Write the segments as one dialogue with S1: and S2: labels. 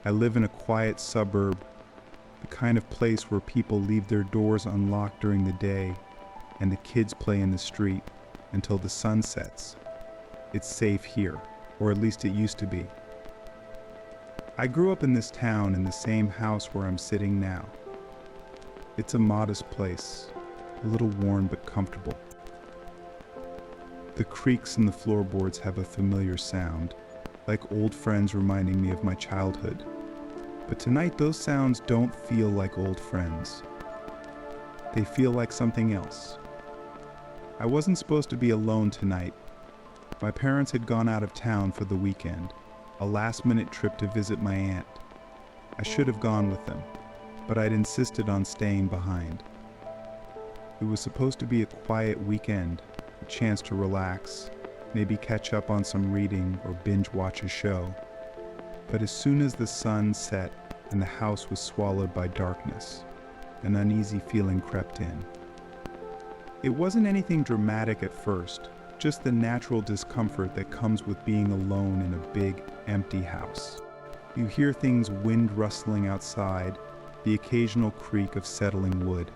S1: I live in a quiet suburb, the kind of place where people leave their doors unlocked during the day and the kids play in the street until the sun sets. It's safe here, or at least it used to be. I grew up in this town in the same house where I'm sitting now. It's a modest place, a little worn but comfortable. The creaks in the floorboards have a familiar sound, like old friends reminding me of my childhood. But tonight those sounds don't feel like old friends. They feel like something else. I wasn't supposed to be alone tonight. My parents had gone out of town for the weekend, a last-minute trip to visit my aunt. I should have gone with them, but I'd insisted on staying behind. It was supposed to be a quiet weekend, a chance to relax, maybe catch up on some reading or binge watch a show. But as soon as the sun set and the house was swallowed by darkness, an uneasy feeling crept in. It wasn't anything dramatic at first, just the natural discomfort that comes with being alone in a big, empty house. You hear things wind rustling outside, the occasional creak of settling wood.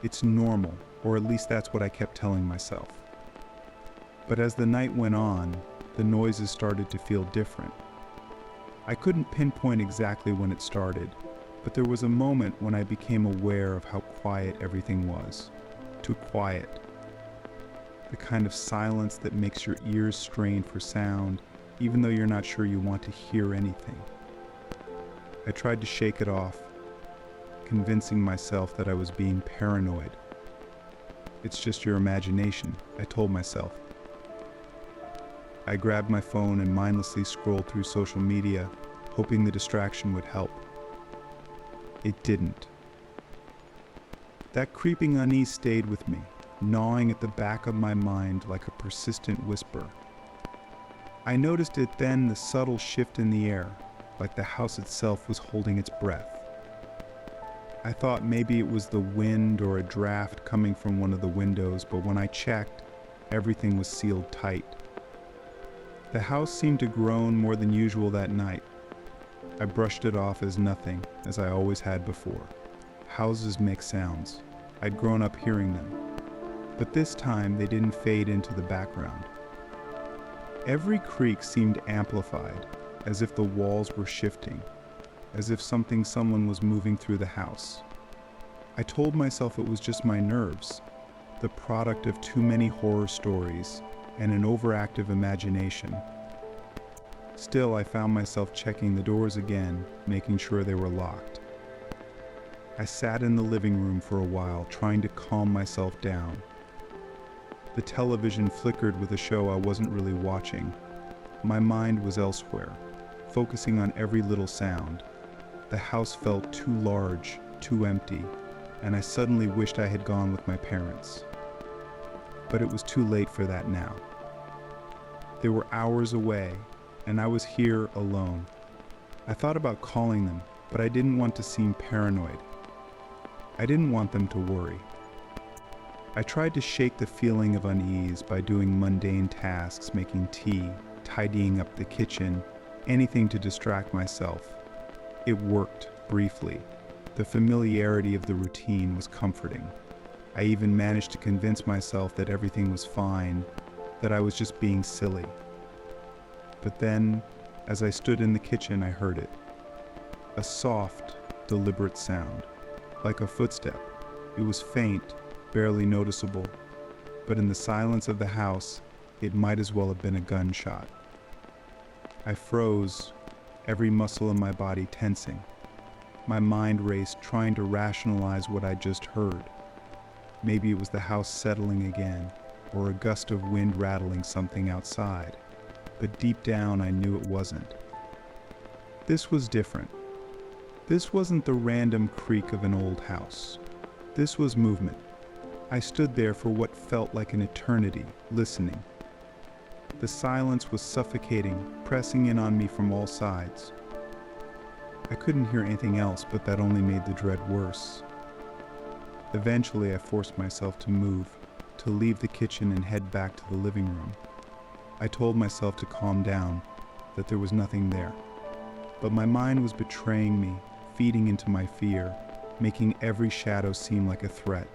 S1: It's normal, or at least that's what I kept telling myself. But as the night went on, the noises started to feel different. I couldn't pinpoint exactly when it started, but there was a moment when I became aware of how quiet everything was. Too quiet. The kind of silence that makes your ears strain for sound, even though you're not sure you want to hear anything. I tried to shake it off, convincing myself that I was being paranoid. It's just your imagination, I told myself. I grabbed my phone and mindlessly scrolled through social media, hoping the distraction would help. It didn't. That creeping unease stayed with me, gnawing at the back of my mind like a persistent whisper. I noticed it then, the subtle shift in the air, like the house itself was holding its breath. I thought maybe it was the wind or a draft coming from one of the windows, but when I checked, everything was sealed tight. The house seemed to groan more than usual that night. I brushed it off as nothing, as I always had before. Houses make sounds. I'd grown up hearing them. But this time they didn't fade into the background. Every creak seemed amplified, as if the walls were shifting, as if someone was moving through the house. I told myself it was just my nerves, the product of too many horror stories and an overactive imagination. Still, I found myself checking the doors again, making sure they were locked. I sat in the living room for a while, trying to calm myself down. The television flickered with a show I wasn't really watching. My mind was elsewhere, focusing on every little sound. The house felt too large, too empty, and I suddenly wished I had gone with my parents. But it was too late for that now. They were hours away, and I was here alone. I thought about calling them, but I didn't want to seem paranoid. I didn't want them to worry. I tried to shake the feeling of unease by doing mundane tasks, making tea, tidying up the kitchen, anything to distract myself. It worked, briefly. The familiarity of the routine was comforting. I even managed to convince myself that everything was fine, that I was just being silly. But then, as I stood in the kitchen, I heard it. A soft, deliberate sound, like a footstep. It was faint, barely noticeable, but in the silence of the house, it might as well have been a gunshot. I froze, every muscle in my body tensing. My mind raced, trying to rationalize what I'd just heard. Maybe it was the house settling again, or a gust of wind rattling something outside. But deep down, I knew it wasn't. This was different. This wasn't the random creak of an old house. This was movement. I stood there for what felt like an eternity, listening. The silence was suffocating, pressing in on me from all sides. I couldn't hear anything else, but that only made the dread worse. Eventually, I forced myself to move, to leave the kitchen and head back to the living room. I told myself to calm down, that there was nothing there. but my mind was betraying me, feeding into my fear, making every shadow seem like a threat.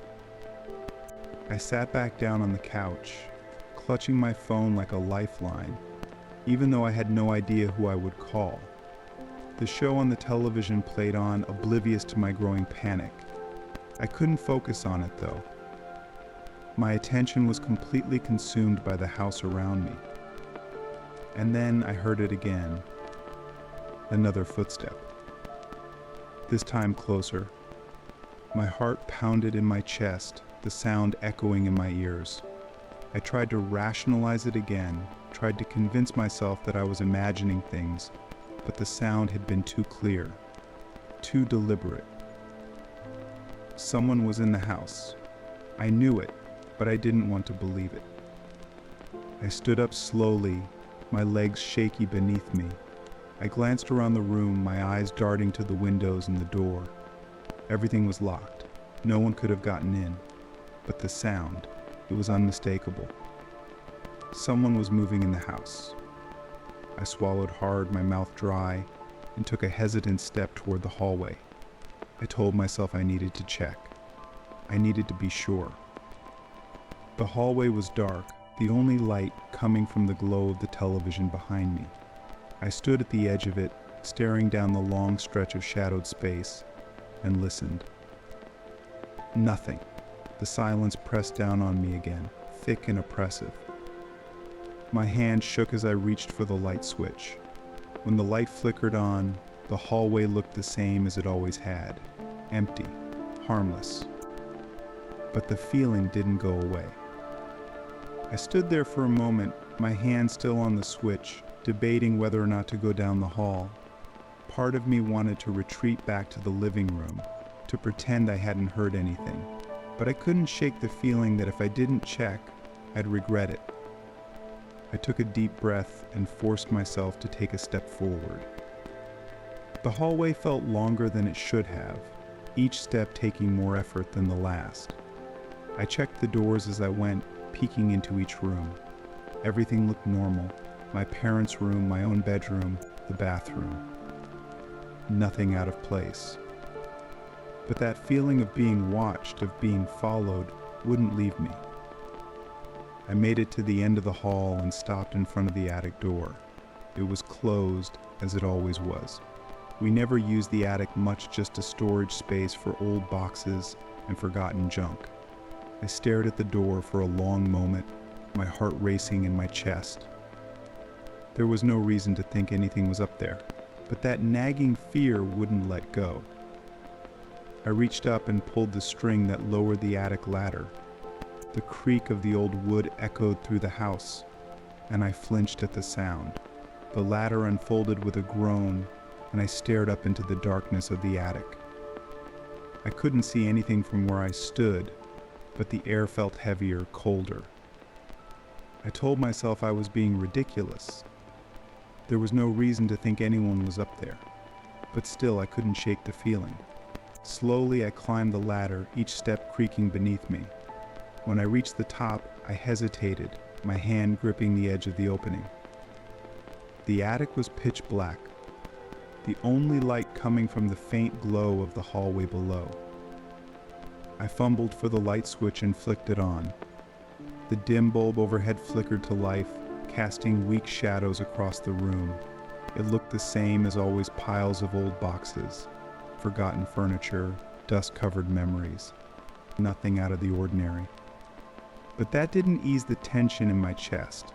S1: I sat back down on the couch, clutching my phone like a lifeline, even though I had no idea who I would call. The show on the television played on, oblivious to my growing panic. I couldn't focus on it, though. My attention was completely consumed by the house around me. And then I heard it again. Another footstep. This time closer. My heart pounded in my chest, the sound echoing in my ears. I tried to rationalize it again, tried to convince myself that I was imagining things, but the sound had been too clear, too deliberate. Someone was in the house. I knew it, but I didn't want to believe it. I stood up slowly, my legs shaky beneath me. I glanced around the room, my eyes darting to the windows and the door. Everything was locked. No one could have gotten in. But the sound, it was unmistakable. Someone was moving in the house. I swallowed hard, my mouth dry, and took a hesitant step toward the hallway. I told myself I needed to check. I needed to be sure. The hallway was dark, the only light coming from the glow of the television behind me. I stood at the edge of it, staring down the long stretch of shadowed space, and listened. Nothing. The silence pressed down on me again, thick and oppressive. My hand shook as I reached for the light switch. When the light flickered on, the hallway looked the same as it always had, empty, harmless. But the feeling didn't go away. I stood there for a moment, my hand still on the switch, debating whether or not to go down the hall. Part of me wanted to retreat back to the living room, to pretend I hadn't heard anything, but I couldn't shake the feeling that if I didn't check, I'd regret it. I took a deep breath and forced myself to take a step forward. The hallway felt longer than it should have, each step taking more effort than the last. I checked the doors as I went, peeking into each room. Everything looked normal. My parents' room, my own bedroom, the bathroom. Nothing out of place. But that feeling of being watched, of being followed, wouldn't leave me. I made it to the end of the hall and stopped in front of the attic door. It was closed, as it always was. We never used the attic much, just a storage space for old boxes and forgotten junk. I stared at the door for a long moment, my heart racing in my chest. There was no reason to think anything was up there, but that nagging fear wouldn't let go. I reached up and pulled the string that lowered the attic ladder. The creak of the old wood echoed through the house, and I flinched at the sound. The ladder unfolded with a groan, and I stared up into the darkness of the attic. I couldn't see anything from where I stood, but the air felt heavier, colder. I told myself I was being ridiculous. There was no reason to think anyone was up there, but still I couldn't shake the feeling. Slowly I climbed the ladder, each step creaking beneath me. When I reached the top, I hesitated, my hand gripping the edge of the opening. The attic was pitch black, the only light coming from the faint glow of the hallway below. I fumbled for the light switch and flicked it on. The dim bulb overhead flickered to life, casting weak shadows across the room. It looked the same as always, piles of old boxes, forgotten furniture, dust-covered memories. Nothing out of the ordinary. But that didn't ease the tension in my chest.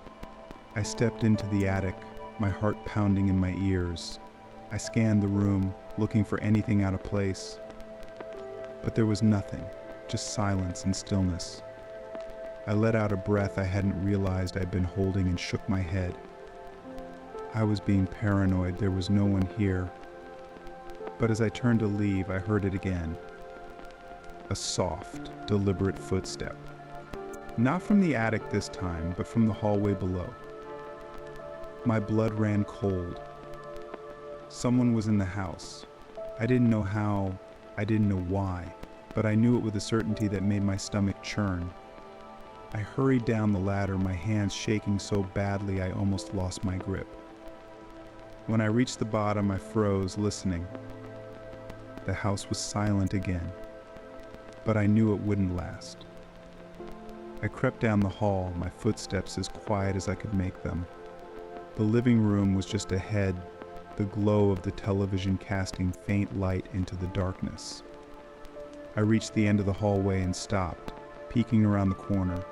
S1: I stepped into the attic, my heart pounding in my ears. I scanned the room, looking for anything out of place. But there was nothing, just silence and stillness. I let out a breath I hadn't realized I'd been holding and shook my head. I was being paranoid, there was no one here. But as I turned to leave, I heard it again. A soft, deliberate footstep. Not from the attic this time, but from the hallway below. My blood ran cold. Someone was in the house. I didn't know how, I didn't know why, but I knew it with a certainty that made my stomach churn. I hurried down the ladder, my hands shaking so badly I almost lost my grip. When I reached the bottom, I froze, listening. The house was silent again, but I knew it wouldn't last. I crept down the hall, my footsteps as quiet as I could make them. The living room was just ahead, the glow of the television casting faint light into the darkness. I reached the end of the hallway and stopped, peeking around the corner.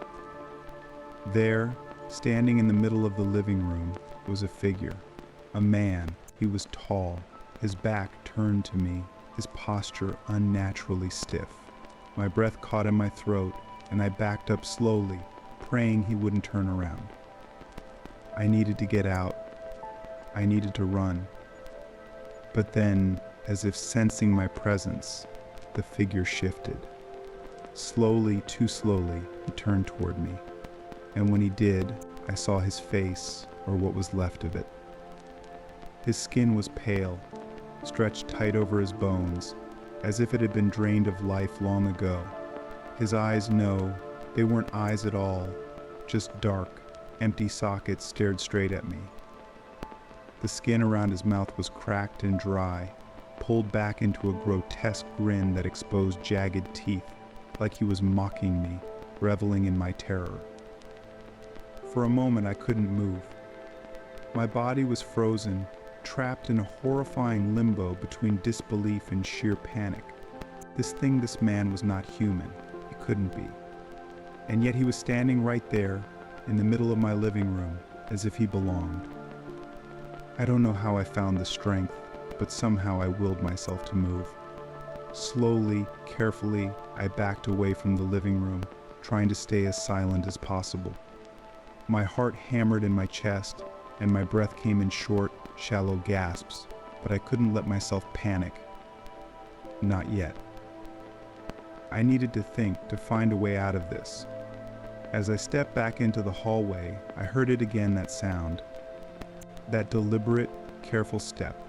S1: There, standing in the middle of the living room, was a figure. A man. He was tall, his back turned to me, his posture unnaturally stiff. My breath caught in my throat, and I backed up slowly, praying he wouldn't turn around. I needed to get out. I needed to run. But then, as if sensing my presence, the figure shifted. Slowly, too slowly, he turned toward me. And when he did, I saw his face, or what was left of it. His skin was pale, stretched tight over his bones, as if it had been drained of life long ago. His eyes, no, they weren't eyes at all, just dark, empty sockets stared straight at me. The skin around his mouth was cracked and dry, pulled back into a grotesque grin that exposed jagged teeth, like he was mocking me, reveling in my terror. For a moment I couldn't move. My body was frozen, trapped in a horrifying limbo between disbelief and sheer panic. This man was not human. He couldn't be. And yet he was standing right there, in the middle of my living room, as if he belonged. I don't know how I found the strength, but somehow I willed myself to move. Slowly, carefully, I backed away from the living room, trying to stay as silent as possible. My heart hammered in my chest, and my breath came in short, shallow gasps, but I couldn't let myself panic. Not yet. I needed to think, to find a way out of this. As I stepped back into the hallway, I heard it again, that sound. That deliberate, careful step.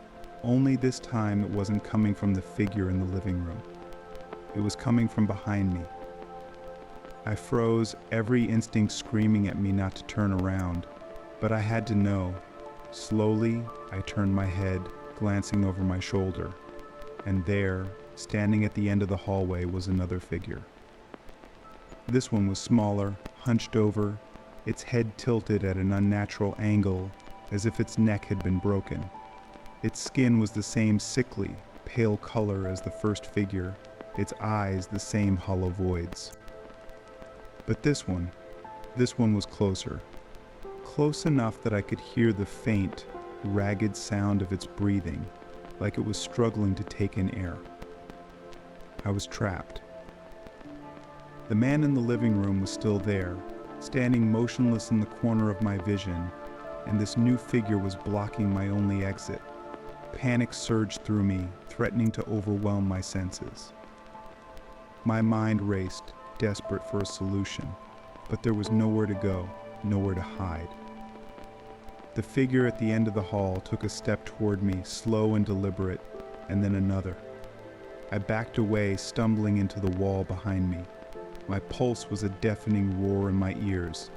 S1: Only this time it wasn't coming from the figure in the living room. It was coming from behind me. I froze, every instinct screaming at me not to turn around, but I had to know. Slowly, I turned my head, glancing over my shoulder, and there, standing at the end of the hallway, was another figure. This one was smaller, hunched over, its head tilted at an unnatural angle, as if its neck had been broken. Its skin was the same sickly, pale color as the first figure, its eyes the same hollow voids. But this one was closer. Close enough that I could hear the faint, ragged sound of its breathing, like it was struggling to take in air. I was trapped. The man in the living room was still there, standing motionless in the corner of my vision, and this new figure was blocking my only exit. Panic surged through me, threatening to overwhelm my senses. My mind raced, desperate for a solution, but there was nowhere to go, nowhere to hide. The figure at the end of the hall took a step toward me, slow and deliberate, and then another. I backed away, stumbling into the wall behind me. My pulse was a deafening roar in my ears,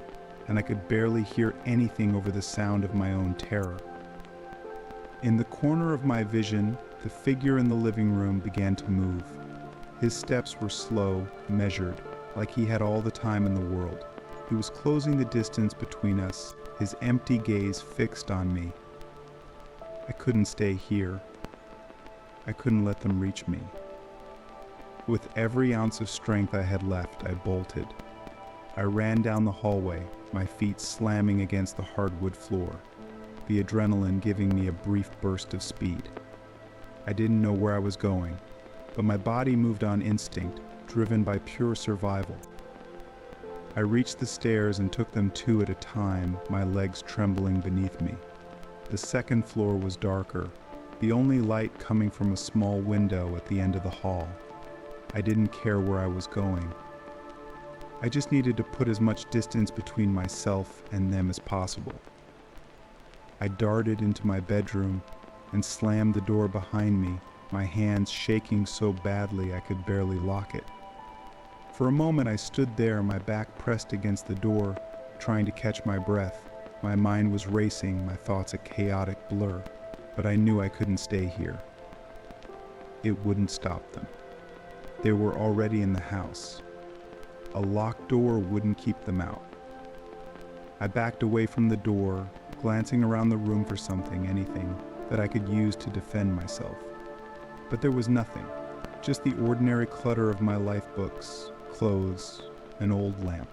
S1: and I could barely hear anything over the sound of my own terror. In the corner of my vision, the figure in the living room began to move. His steps were slow, measured, like he had all the time in the world. He was closing the distance between us, his empty gaze fixed on me. I couldn't stay here. I couldn't let them reach me. With every ounce of strength I had left, I bolted. I ran down the hallway, my feet slamming against the hardwood floor, the adrenaline giving me a brief burst of speed. I didn't know where I was going, but my body moved on instinct, driven by pure survival. I reached the stairs and took them two at a time, my legs trembling beneath me. The second floor was darker, the only light coming from a small window at the end of the hall. I didn't care where I was going. I just needed to put as much distance between myself and them as possible. I darted into my bedroom and slammed the door behind me, my hands shaking so badly I could barely lock it. For a moment I stood there, my back pressed against the door, trying to catch my breath. My mind was racing, my thoughts a chaotic blur. but I knew I couldn't stay here. It wouldn't stop them. They were already in the house. A locked door wouldn't keep them out. I backed away from the door, glancing around the room for something, anything, that I could use to defend myself. But there was nothing, just the ordinary clutter of my life books, clothes, an old lamp.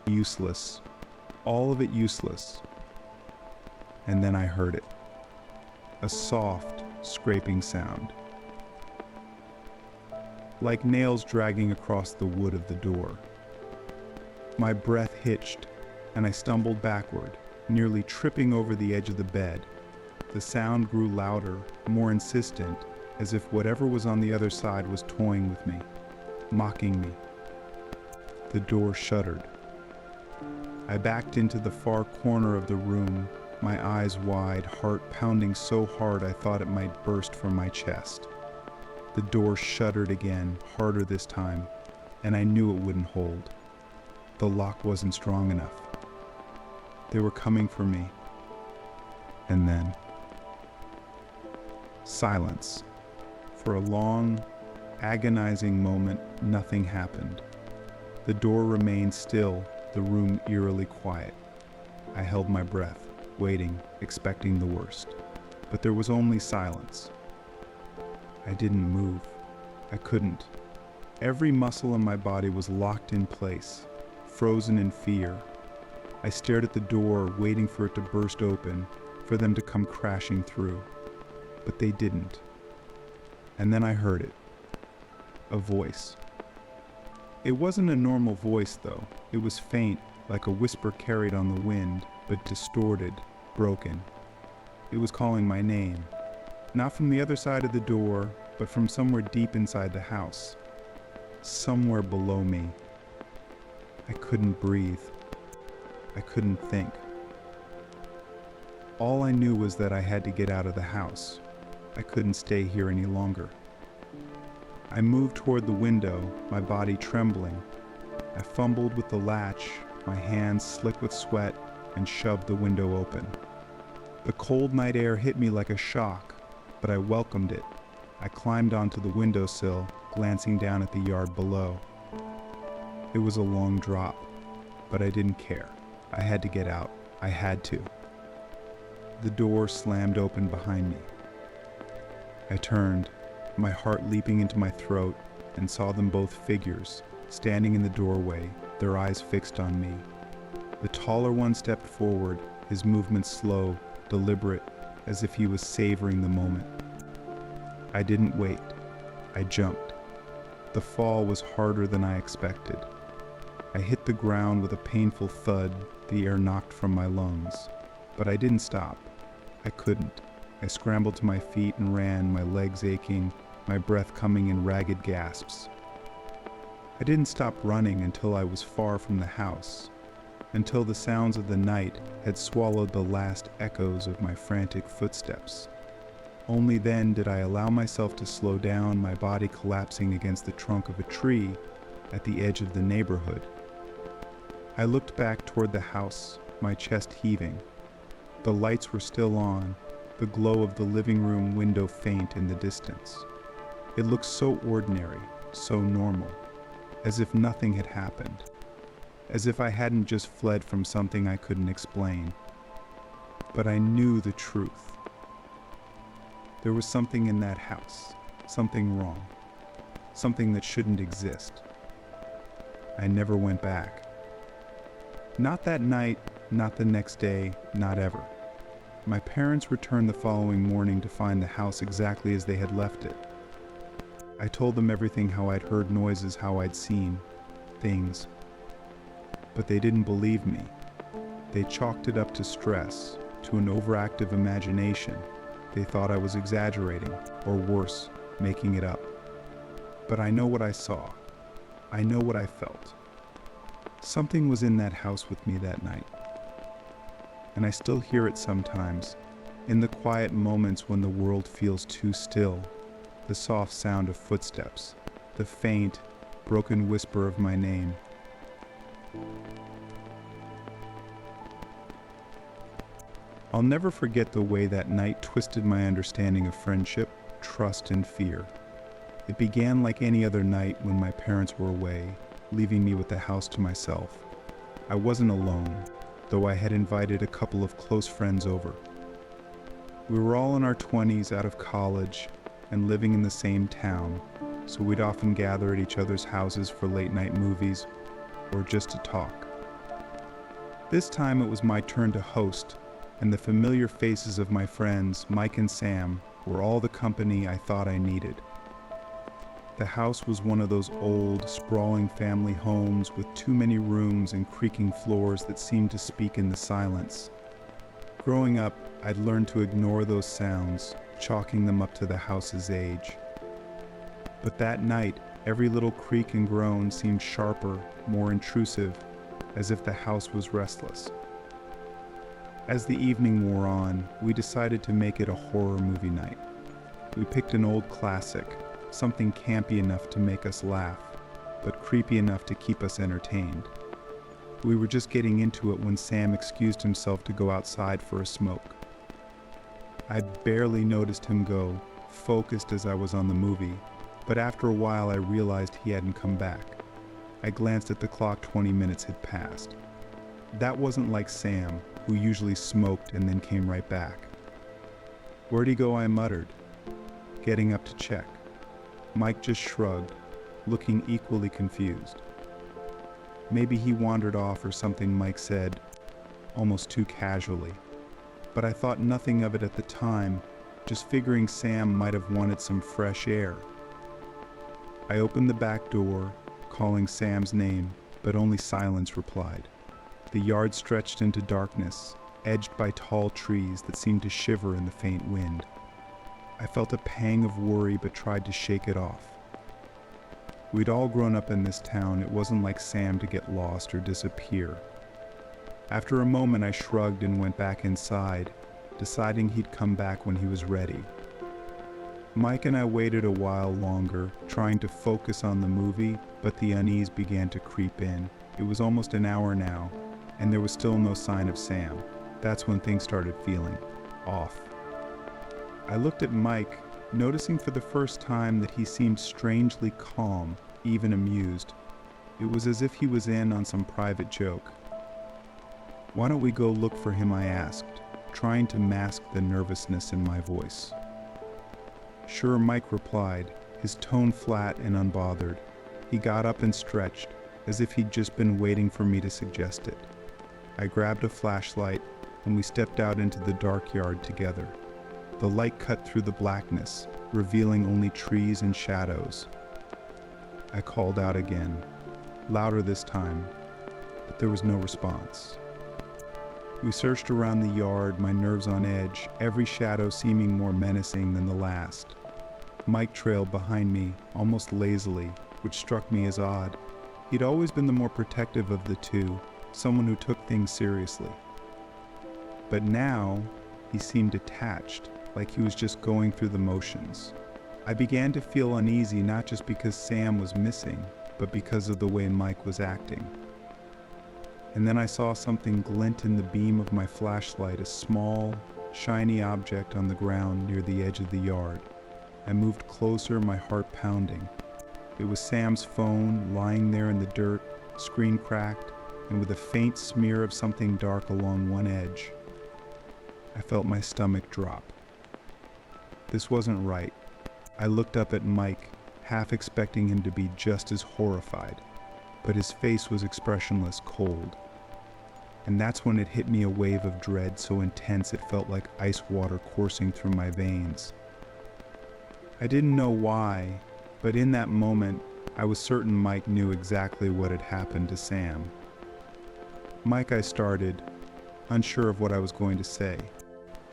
S1: Useless. All of it useless. And then I heard it. A soft, scraping sound. Like nails dragging across the wood of the door. My breath hitched, and I stumbled backward, nearly tripping over the edge of the bed. The sound grew louder, more insistent, as if whatever was on the other side was toying with me, mocking me. The door shuddered. I backed into the far corner of the room, my eyes wide, heart pounding so hard I thought it might burst from my chest. The door shuddered again, harder this time, and I knew it wouldn't hold. The lock wasn't strong enough. They were coming for me. And then silence. For a long, agonizing moment, nothing happened. The door remained still, the room eerily quiet. I held my breath, waiting, expecting the worst. But there was only silence. I didn't move. I couldn't. Every muscle in my body was locked in place, frozen in fear. I stared at the door, waiting for it to burst open, for them to come crashing through. But they didn't. And then I heard it. A voice. It wasn't a normal voice, though. It was faint, like a whisper carried on the wind, but distorted, broken. It was calling my name. Not from the other side of the door, but from somewhere deep inside the house. Somewhere below me. I couldn't breathe. I couldn't think. All I knew was that I had to get out of the house. I couldn't stay here any longer. I moved toward the window, my body trembling. I fumbled with the latch, my hands slick with sweat, and shoved the window open. The cold night air hit me like a shock, but I welcomed it. I climbed onto the windowsill, glancing down at the yard below. It was a long drop, but I didn't care. I had to get out. I had to. The door slammed open behind me. I turned, my heart leaping into my throat, and saw them both figures, standing in the doorway, their eyes fixed on me. The taller one stepped forward, his movements slow, deliberate, as if he was savoring the moment. I didn't wait. I jumped. The fall was harder than I expected. I hit the ground with a painful thud, the air knocked from my lungs. But I didn't stop. I couldn't. I scrambled to my feet and ran, my legs aching, my breath coming in ragged gasps. I didn't stop running until I was far from the house, until the sounds of the night had swallowed the last echoes of my frantic footsteps. Only then did I allow myself to slow down, my body collapsing against the trunk of a tree at the edge of the neighborhood. I looked back toward the house, my chest heaving. The lights were still on, the glow of the living room window faint in the distance. It looked so ordinary, so normal, as if nothing had happened, as if I hadn't just fled from something I couldn't explain. But I knew the truth. There was something in that house, something wrong, something that shouldn't exist. I never went back. Not that night, not the next day, not ever. My parents returned the following morning to find the house exactly as they had left it. I told them everything, how I'd heard noises, how I'd seen things. But they didn't believe me. They chalked it up to stress, to an overactive imagination. They thought I was exaggerating, or worse, making it up. But I know what I saw. I know what I felt. Something was in that house with me that night. And I still hear it sometimes, in the quiet moments when the world feels too still, the soft sound of footsteps, the faint, broken whisper of my name. I'll never forget the way that night twisted my understanding of friendship, trust, and fear. It began like any other night when my parents were away, leaving me with the house to myself. I wasn't alone, though I had invited a couple of close friends over. We were all in our 20s, out of college, and living in the same town, so we'd often gather at each other's houses for late-night movies or just to talk. This time it was my turn to host, and the familiar faces of my friends, Mike and Sam, were all the company I thought I needed. The house was one of those old, sprawling family homes with too many rooms and creaking floors that seemed to speak in the silence. Growing up, I'd learned to ignore those sounds, chalking them up to the house's age. But that night, every little creak and groan seemed sharper, more intrusive, as if the house was restless. As the evening wore on, we decided to make it a horror movie night. We picked an old classic, something campy enough to make us laugh, but creepy enough to keep us entertained. We were just getting into it when Sam excused himself to go outside for a smoke. I'd barely noticed him go, focused as I was on the movie, but after a while I realized he hadn't come back. I glanced at the clock. 20 minutes had passed. That wasn't like Sam, who usually smoked and then came right back. "Where'd he go?" I muttered, getting up to check. Mike just shrugged, looking equally confused. Maybe he wandered off or something, Mike said, almost too casually. But I thought nothing of it at the time, just figuring Sam might have wanted some fresh air. I opened the back door, calling Sam's name, but only silence replied. The yard stretched into darkness, edged by tall trees that seemed to shiver in the faint wind. I felt a pang of worry but tried to shake it off. We'd all grown up in this town. It wasn't like Sam to get lost or disappear. After a moment I shrugged and went back inside, deciding he'd come back when he was ready. Mike and I waited a while longer, trying to focus on the movie, but the unease began to creep in. It was almost an hour now, and there was still no sign of Sam. That's when things started feeling off. I looked at Mike, noticing for the first time that he seemed strangely calm, even amused. It was as if he was in on some private joke. "Why don't we go look for him?" I asked, trying to mask the nervousness in my voice. "Sure," Mike replied, his tone flat and unbothered. He got up and stretched, as if he'd just been waiting for me to suggest it. I grabbed a flashlight, and we stepped out into the dark yard together. The light cut through the blackness, revealing only trees and shadows. I called out again, louder this time, but there was no response. We searched around the yard, my nerves on edge, every shadow seeming more menacing than the last. Mike trailed behind me, almost lazily, which struck me as odd. He'd always been the more protective of the two, someone who took things seriously. But now, he seemed detached, like he was just going through the motions. I began to feel uneasy, not just because Sam was missing, but because of the way Mike was acting. And then I saw something glint in the beam of my flashlight, a small, shiny object on the ground near the edge of the yard. I moved closer, my heart pounding. It was Sam's phone, lying there in the dirt, screen cracked, and with a faint smear of something dark along one edge. I felt my stomach drop. This wasn't right. I looked up at Mike, half expecting him to be just as horrified, but his face was expressionless, cold. And that's when it hit me, a wave of dread so intense it felt like ice water coursing through my veins. I didn't know why, but in that moment, I was certain Mike knew exactly what had happened to Sam. "Mike," I started, unsure of what I was going to say.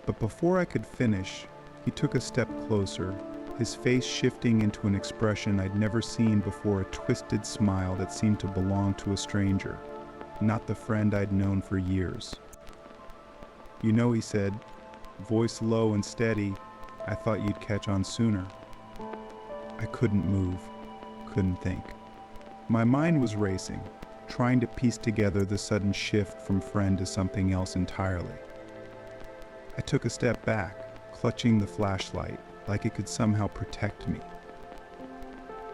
S1: But before I could finish, he took a step closer, his face shifting into an expression I'd never seen before, a twisted smile that seemed to belong to a stranger, not the friend I'd known for years. "You know," he said, voice low and steady, "I thought you'd catch on sooner." I couldn't move, couldn't think. My mind was racing, trying to piece together the sudden shift from friend to something else entirely. I took a step back, clutching the flashlight like it could somehow protect me.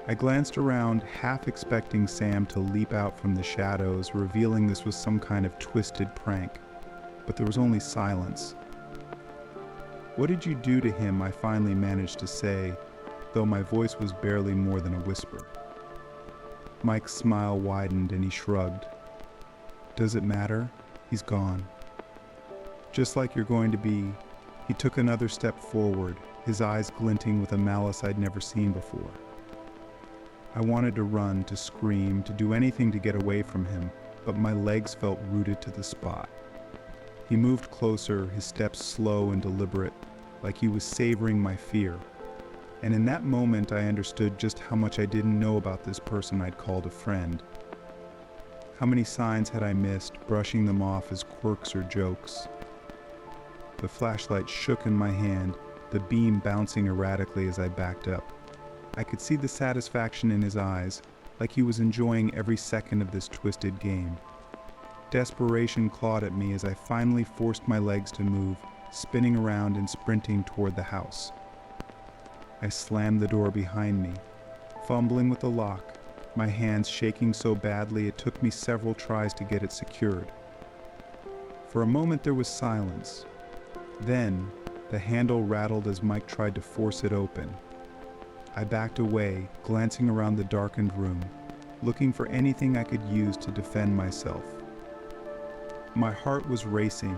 S1: I glanced around, half expecting Sam to leap out from the shadows, revealing this was some kind of twisted prank, but there was only silence. "What did you do to him?" I finally managed to say, though my voice was barely more than a whisper. Mike's smile widened and he shrugged. "Does it matter? He's gone. Just like you're going to be." He took another step forward, his eyes glinting with a malice I'd never seen before. I wanted to run, to scream, to do anything to get away from him, but my legs felt rooted to the spot. He moved closer, his steps slow and deliberate, like he was savoring my fear. And in that moment, I understood just how much I didn't know about this person I'd called a friend. How many signs had I missed, brushing them off as quirks or jokes? The flashlight shook in my hand, the beam bouncing erratically as I backed up. I could see the satisfaction in his eyes, like he was enjoying every second of this twisted game. Desperation clawed at me as I finally forced my legs to move, spinning around and sprinting toward the house. I slammed the door behind me, fumbling with the lock, my hands shaking so badly it took me several tries to get it secured. For a moment there was silence. Then, the handle rattled as Mike tried to force it open. I backed away, glancing around the darkened room, looking for anything I could use to defend myself. My heart was racing,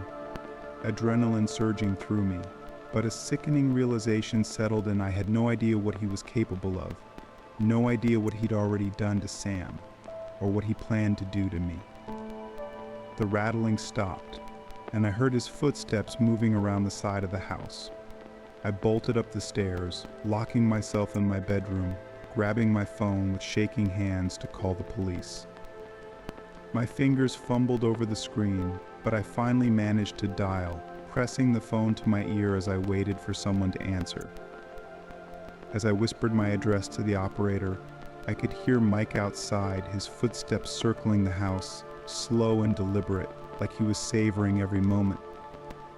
S1: adrenaline surging through me, but a sickening realization settled in. I had no idea what he was capable of, no idea what he'd already done to Sam, or what he planned to do to me. The rattling stopped, and I heard his footsteps moving around the side of the house. I bolted up the stairs, locking myself in my bedroom, grabbing my phone with shaking hands to call the police. My fingers fumbled over the screen, but I finally managed to dial, pressing the phone to my ear as I waited for someone to answer. As I whispered my address to the operator, I could hear Mike outside, his footsteps circling the house, slow and deliberate, like he was savoring every moment.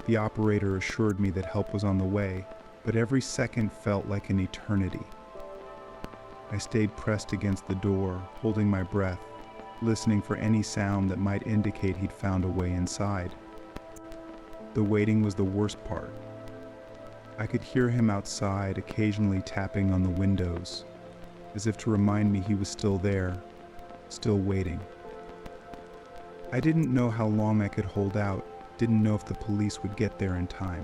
S1: The operator assured me that help was on the way, but every second felt like an eternity. I stayed pressed against the door, holding my breath, listening for any sound that might indicate he'd found a way inside. The waiting was the worst part. I could hear him outside, occasionally tapping on the windows, as if to remind me he was still there, still waiting. I didn't know how long I could hold out, didn't know if the police would get there in time.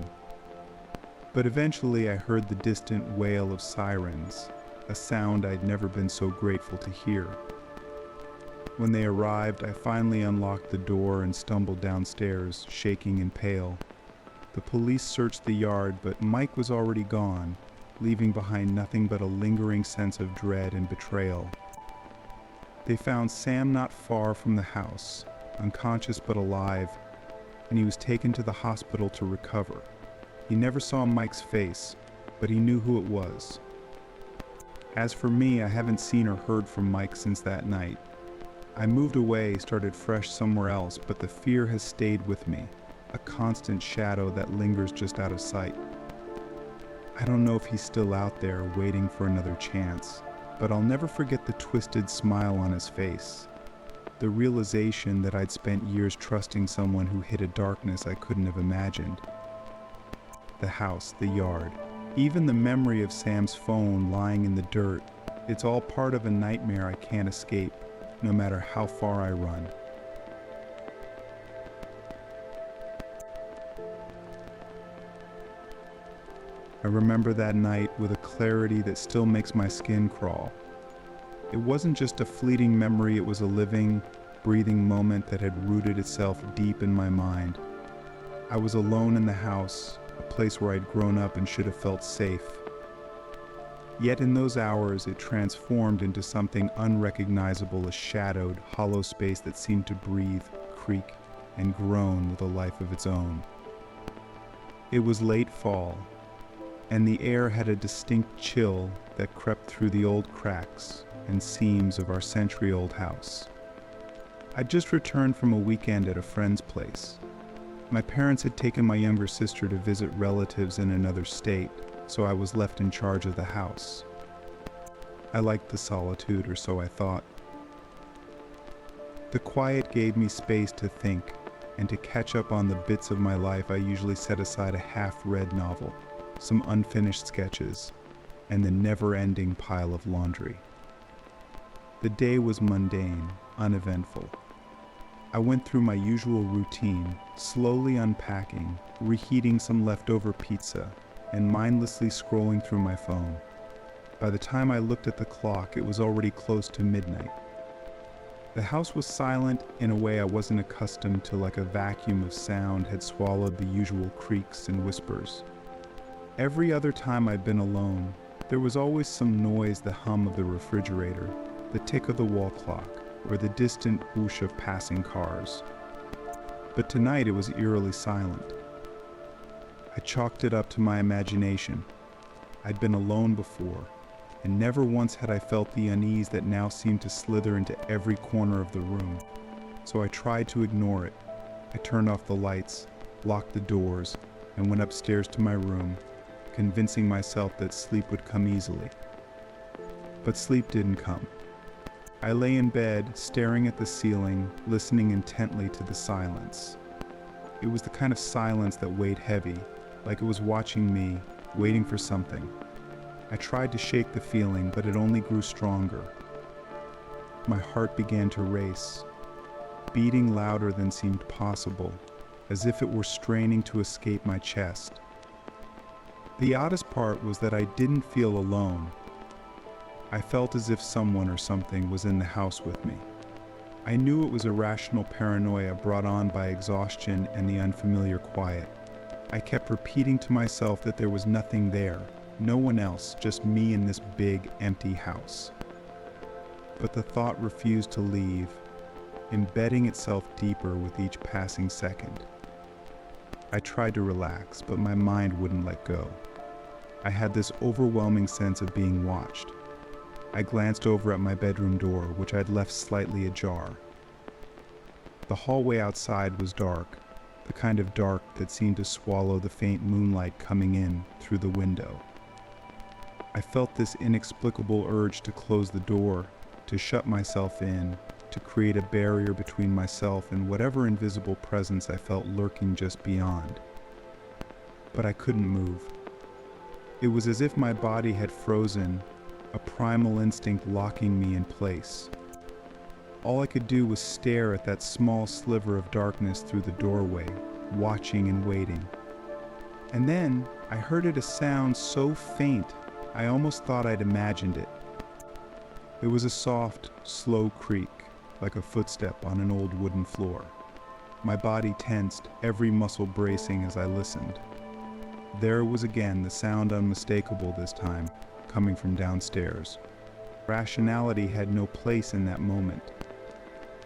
S1: But eventually I heard the distant wail of sirens, a sound I'd never been so grateful to hear. When they arrived, I finally unlocked the door and stumbled downstairs, shaking and pale. The police searched the yard, but Mike was already gone, leaving behind nothing but a lingering sense of dread and betrayal. They found Sam not far from the house, unconscious but alive, and he was taken to the hospital to recover. He never saw Mike's face, but he knew who it was. As for me, I haven't seen or heard from Mike since that night. I moved away, started fresh somewhere else, but the fear has stayed with me, a constant shadow that lingers just out of sight. I don't know if he's still out there waiting for another chance, but I'll never forget the twisted smile on his face, the realization that I'd spent years trusting someone who hid a darkness I couldn't have imagined. The house, the yard, even the memory of Sam's phone lying in the dirt, it's all part of a nightmare I can't escape, no matter how far I run. I remember that night with a clarity that still makes my skin crawl. It wasn't just a fleeting memory, it was a living, breathing moment that had rooted itself deep in my mind. I was alone in the house, a place where I'd grown up and should have felt safe. Yet in those hours, it transformed into something unrecognizable, a shadowed, hollow space that seemed to breathe, creak, and groan with a life of its own. It was late fall, and the air had a distinct chill that crept through the old cracks and seams of our century-old house. I'd just returned from a weekend at a friend's place. My parents had taken my younger sister to visit relatives in another state, so I was left in charge of the house. I liked the solitude, or so I thought. The quiet gave me space to think and to catch up on the bits of my life I usually set aside a half-read novel, some unfinished sketches, and the never-ending pile of laundry. The day was mundane, uneventful. I went through my usual routine, slowly unpacking, reheating some leftover pizza, and mindlessly scrolling through my phone. By the time I looked at the clock, it was already close to midnight. The house was silent in a way I wasn't accustomed to, like a vacuum of sound had swallowed the usual creaks and whispers. Every other time I'd been alone, there was always some noise, the hum of the refrigerator, the tick of the wall clock, or the distant whoosh of passing cars. But tonight it was eerily silent. I chalked it up to my imagination. I'd been alone before, and never once had I felt the unease that now seemed to slither into every corner of the room. So I tried to ignore it. I turned off the lights, locked the doors, and went upstairs to my room, convincing myself that sleep would come easily. But sleep didn't come. I lay in bed, staring at the ceiling, listening intently to the silence. It was the kind of silence that weighed heavy, like it was watching me, waiting for something. I tried to shake the feeling, but it only grew stronger. My heart began to race, beating louder than seemed possible, as if it were straining to escape my chest. The oddest part was that I didn't feel alone. I felt as if someone or something was in the house with me. I knew it was irrational paranoia brought on by exhaustion and the unfamiliar quiet. I kept repeating to myself that there was nothing there, no one else, just me in this big, empty house. But the thought refused to leave, embedding itself deeper with each passing second. I tried to relax, but my mind wouldn't let go. I had this overwhelming sense of being watched. I glanced over at my bedroom door, which I'd left slightly ajar. The hallway outside was dark, the kind of dark that seemed to swallow the faint moonlight coming in through the window. I felt this inexplicable urge to close the door, to shut myself in, to create a barrier between myself and whatever invisible presence I felt lurking just beyond. But I couldn't move. It was as if my body had frozen, a primal instinct locking me in place. All I could do was stare at that small sliver of darkness through the doorway, watching and waiting. And then I heard a sound so faint, I almost thought I'd imagined it. It was a soft, slow creak, like a footstep on an old wooden floor. My body tensed, every muscle bracing as I listened. There it was again, the sound unmistakable this time, coming from downstairs. Rationality had no place in that moment.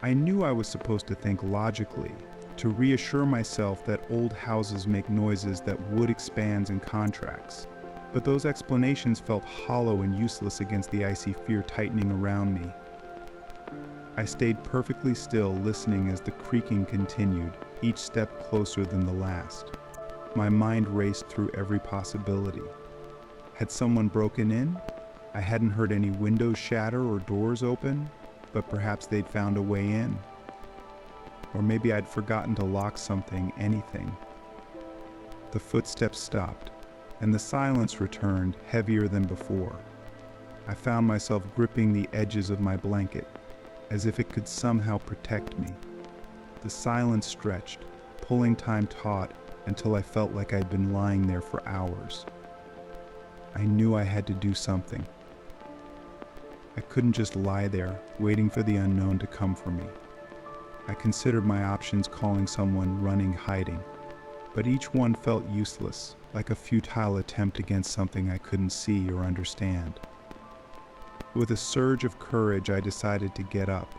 S1: I knew I was supposed to think logically, to reassure myself that old houses make noises that wood expands and contracts. But those explanations felt hollow and useless against the icy fear tightening around me. I stayed perfectly still, listening as the creaking continued, each step closer than the last. My mind raced through every possibility. Had someone broken in? I hadn't heard any windows shatter or doors open, but perhaps they'd found a way in. Or maybe I'd forgotten to lock something, anything. The footsteps stopped, and the silence returned, heavier than before. I found myself gripping the edges of my blanket, as if it could somehow protect me. The silence stretched, pulling time taut until I felt like I'd been lying there for hours. I knew I had to do something. I couldn't just lie there, waiting for the unknown to come for me. I considered my options, calling someone, running, hiding. But each one felt useless, like a futile attempt against something I couldn't see or understand. With a surge of courage, I decided to get up.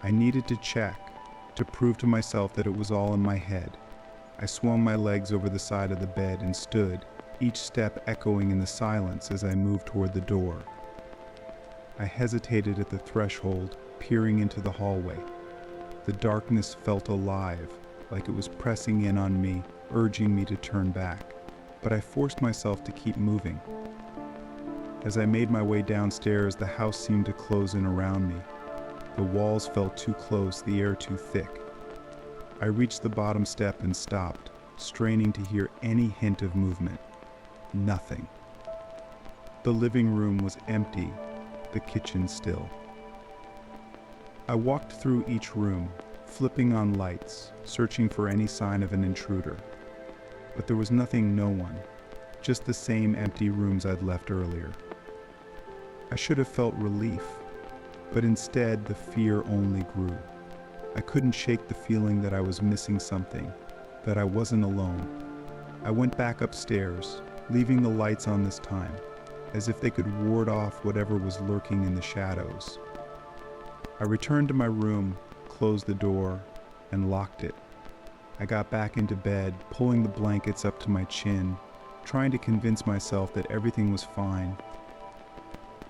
S1: I needed to check, to prove to myself that it was all in my head. I swung my legs over the side of the bed and stood, each step echoing in the silence as I moved toward the door. I hesitated at the threshold, peering into the hallway. The darkness felt alive, like it was pressing in on me, urging me to turn back. But I forced myself to keep moving. As I made my way downstairs, the house seemed to close in around me. The walls felt too close, the air too thick. I reached the bottom step and stopped, straining to hear any hint of movement. Nothing. The living room was empty, the kitchen still. I walked through each room, flipping on lights, searching for any sign of an intruder. But there was nothing, no one, just the same empty rooms I'd left earlier. I should have felt relief, but instead the fear only grew. I couldn't shake the feeling that I was missing something, that I wasn't alone. I went back upstairs, leaving the lights on this time, as if they could ward off whatever was lurking in the shadows. I returned to my room, closed the door, and locked it. I got back into bed, pulling the blankets up to my chin, trying to convince myself that everything was fine.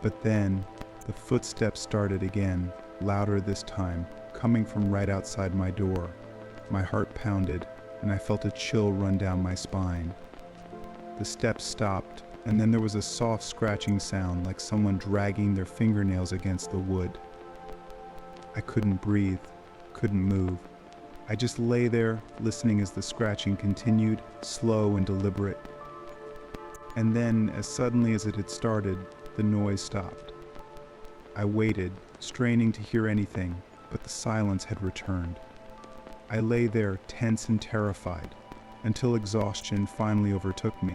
S1: But then, the footsteps started again, louder this time, coming from right outside my door. My heart pounded, and I felt a chill run down my spine. The steps stopped, and then there was a soft scratching sound like someone dragging their fingernails against the wood. I couldn't breathe, couldn't move. I just lay there, listening as the scratching continued, slow and deliberate. And then, as suddenly as it had started, the noise stopped. I waited, straining to hear anything, but the silence had returned. I lay there, tense and terrified, until exhaustion finally overtook me.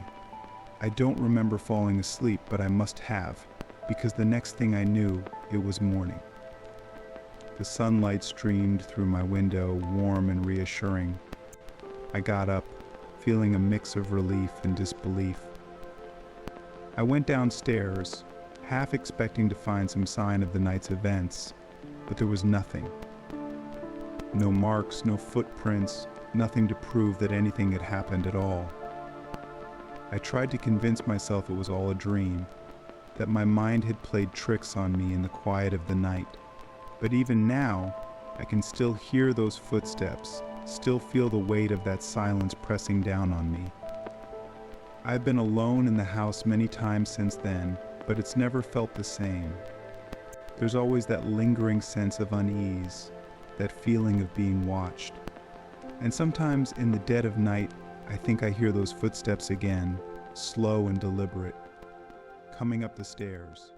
S1: I don't remember falling asleep, but I must have, because the next thing I knew, it was morning. The sunlight streamed through my window, warm and reassuring. I got up, feeling a mix of relief and disbelief. I went downstairs, half expecting to find some sign of the night's events, but there was nothing. No marks, no footprints, nothing to prove that anything had happened at all. I tried to convince myself it was all a dream, that my mind had played tricks on me in the quiet of the night. But even now, I can still hear those footsteps, still feel the weight of that silence pressing down on me. I've been alone in the house many times since then, but it's never felt the same. There's always that lingering sense of unease, that feeling of being watched. And sometimes in the dead of night, I think I hear those footsteps again, slow and deliberate, coming up the stairs.